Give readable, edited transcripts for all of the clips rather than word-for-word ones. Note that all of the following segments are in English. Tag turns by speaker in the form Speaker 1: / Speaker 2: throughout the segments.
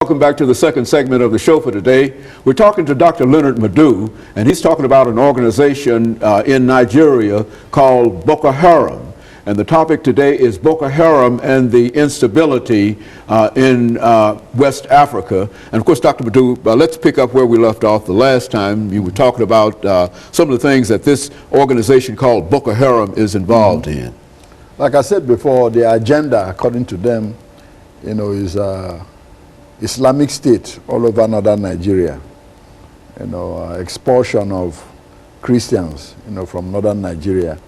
Speaker 1: Welcome back to the second segment of the show for today. We're talking to Dr. LMadu, and he's talking about an organization in Nigeria called Boko Haram. And the topic today is Boko Haram and the instability in West Africa. And of course, Dr. Madu, let's pick up where we left off the last time. You were talking about some of the things that this organization called Boko Haram is involved in.
Speaker 2: Like I said before, the agenda, according to them, is Islamic State all over northern Nigeria. Expulsion of Christians, from northern Nigeria,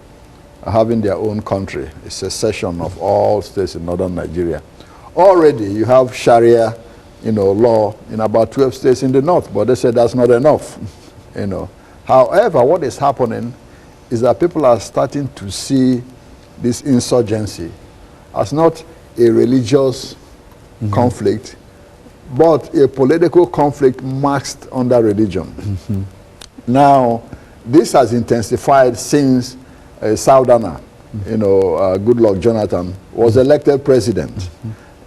Speaker 2: having their own country, a secession of all states in northern Nigeria. Already you have Sharia, law in about 12 states in the north, but they said that's not enough. However, what is happening is that people are starting to see this insurgency as not a religious conflict, but a political conflict masked under religion. Now, this has intensified since Southerner, Goodluck Jonathan, was elected president.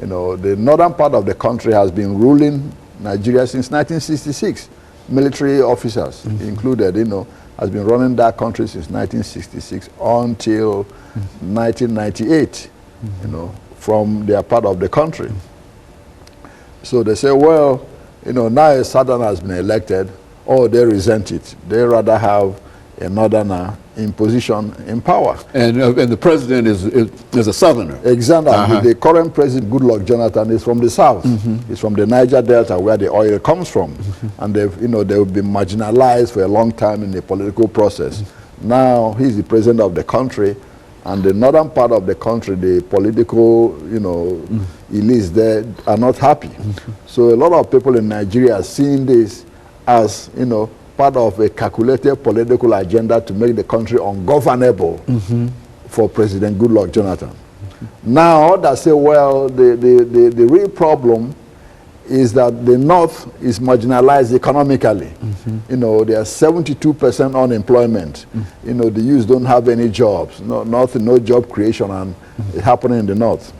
Speaker 2: The northern part of the country has been ruling Nigeria since 1966. Military officers included, has been running that country since 1966 until 1998, from their part of the country. So they say, well, now a southerner has been elected, or they resent it. They rather have a northerner in position, in power. And
Speaker 1: the president is a southerner.
Speaker 2: Exactly. The current president, Goodluck Jonathan, is from the south. He's from the Niger Delta, where the oil comes from. And they've been marginalized for a long time in the political process. Now he's the president of the country, and the northern part of the country, the political, elites there are not happy. So a lot of people in Nigeria are seeing this as, part of a calculated political agenda to make the country ungovernable for President Goodluck Jonathan. Now, others say, well, the real problem is that the North is marginalized economically. There are 72% unemployment. The youth don't have any jobs, no job creation, and it's happening in the North.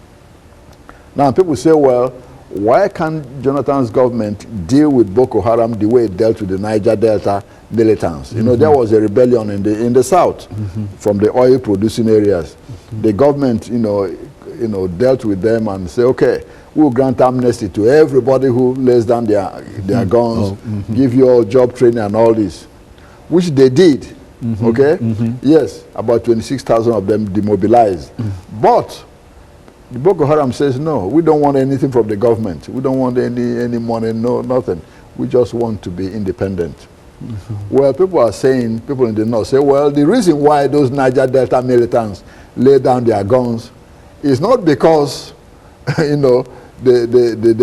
Speaker 2: Now, people say, well, why can't Jonathan's government deal with Boko Haram the way it dealt with the Niger Delta militants? There was a rebellion in the south from the oil-producing areas. The government, dealt with them and say, okay, we'll grant amnesty to everybody who lays down their guns, give you all job training and all this, which they did. Okay? Yes, about 26,000 of them demobilized. But the Boko Haram says, no, we don't want anything from the government. We don't want any money, nothing. We just want to be independent. Well, people in the north say, well, the reason why those Niger Delta militants lay down their guns is not because, they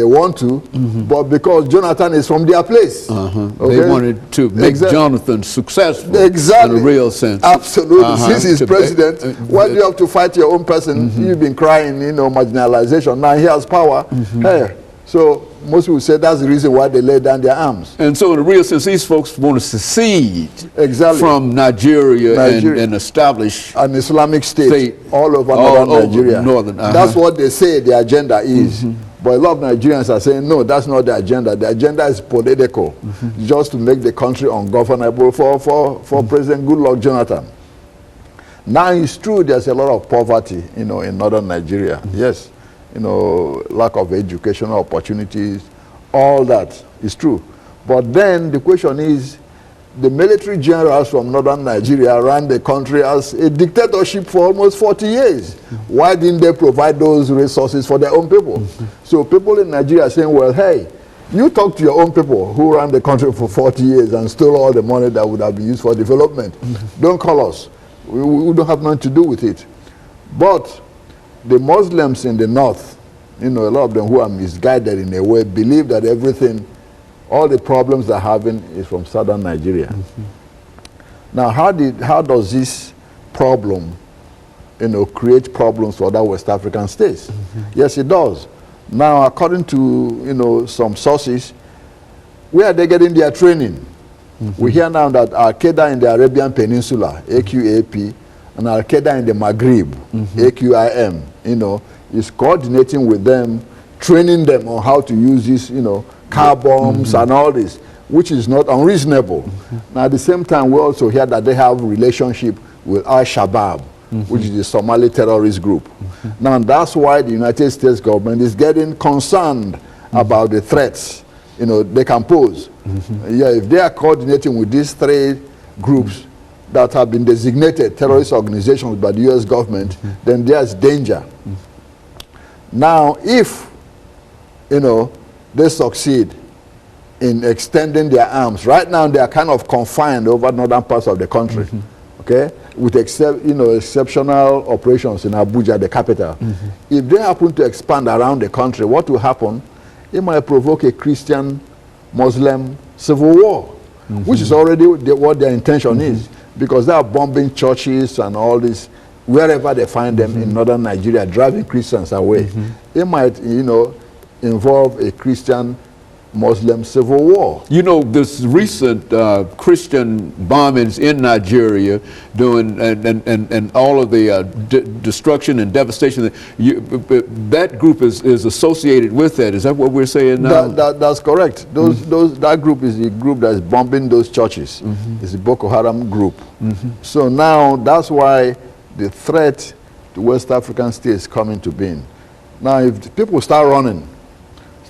Speaker 2: want to, but because Jonathan is from their place. Okay?
Speaker 1: They wanted to make Jonathan successful in a real sense.
Speaker 2: Absolutely. Since he's president, why do you have to fight your own person? You've been crying, marginalization. Now he has power. Hey, so most people say that's the reason why they lay down their arms.
Speaker 1: And so in a real sense, these folks want to secede from Nigeria. And establish
Speaker 2: an Islamic state all over northern Nigeria. That's what they say the agenda is. But a lot of Nigerians are saying, no, that's not the agenda. The agenda is political, just to make the country ungovernable for President Goodluck Jonathan. Now, it's true there's a lot of poverty, in northern Nigeria. Yes, lack of educational opportunities, all that is true. But then the question is, the military generals from northern Nigeria ran the country as a dictatorship for almost 40 years. Why didn't they provide those resources for their own people? So people in Nigeria are saying, well, hey, you talk to your own people who ran the country for 40 years and stole all the money that would have been used for development. Don't call us. We don't have nothing to do with it. But the Muslims in the north, a lot of them who are misguided in a way, believe that everything, all the problems they're having is from southern Nigeria. Now, how does this problem, create problems for other West African states? Yes, it does. Now, according to, some sources, where are they getting their training? We hear now that Qaeda in the Arabian Peninsula, AQAP, and Qaeda in the Maghreb, AQIM, is coordinating with them, training them on how to use these, you know, car bombs and all this, which is not unreasonable. Now, at the same time, we also hear that they have relationship with Al-Shabaab, which is the Somali terrorist group. Now, that's why the United States government is getting concerned about the threats, you know, they can pose. Yeah, if they are coordinating with these three groups that have been designated terrorist organizations by the U.S. government, then there's danger. Now, if, you know, they succeed in extending their arms, right now they are kind of confined over northern parts of the country, okay, with exceptional operations in Abuja, the capital. If they happen to expand around the country, what will happen? It might provoke a Christian-Muslim civil war, which is already what their intention is, because they are bombing churches and all this, wherever they find them in northern Nigeria, driving Christians away. It might, you know, involve a Christian-Muslim civil war.
Speaker 1: You know, this recent Christian bombings in Nigeria, doing and all of the destruction and devastation, that group is associated with that. Is that what we're saying now?
Speaker 2: That's correct. That group is the group that's bombing those churches. It's the Boko Haram group. So now that's why the threat to West African states coming to being. Now, if people start running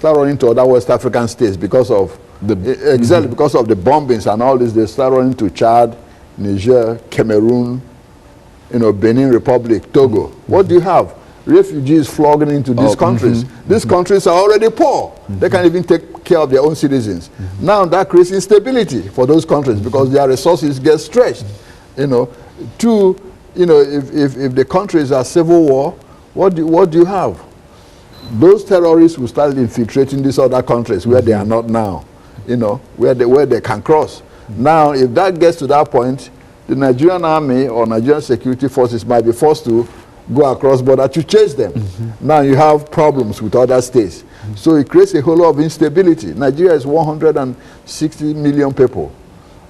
Speaker 2: to other West African states because of because of the bombings and all this, they start running to Chad, Niger, Cameroon, you know, Benin Republic, Togo. What do you have? Refugees flogging into these countries. These countries are already poor. They can't even take care of their own citizens. Now that creates instability for those countries because their resources get stretched. You know, you know, if the countries are civil war, what do you have? Those terrorists will start infiltrating these other countries where they are not now, you know, where they can cross. Now, if that gets to that point, the Nigerian army or Nigerian security forces might be forced to go across border to chase them. Now you have problems with other states. So it creates a whole lot of instability. Nigeria is 160 million people.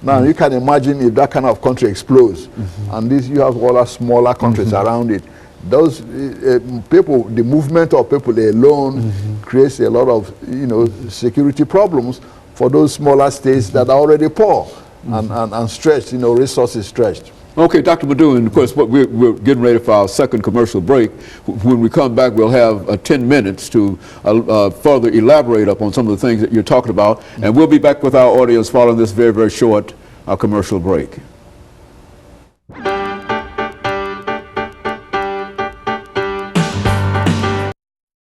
Speaker 2: Now you can imagine if that kind of country explodes, and you have all the smaller countries around it. Those people, the movement of people alone creates a lot of, you know, security problems for those smaller states that are already poor and stretched, you know, resources stretched.
Speaker 1: Okay, Dr. Madu, and of course we're getting ready for our second commercial break. When we come back, we'll have 10 minutes to further elaborate upon some of the things that you're talking about, and we'll be back with our audience following this very, very short commercial break.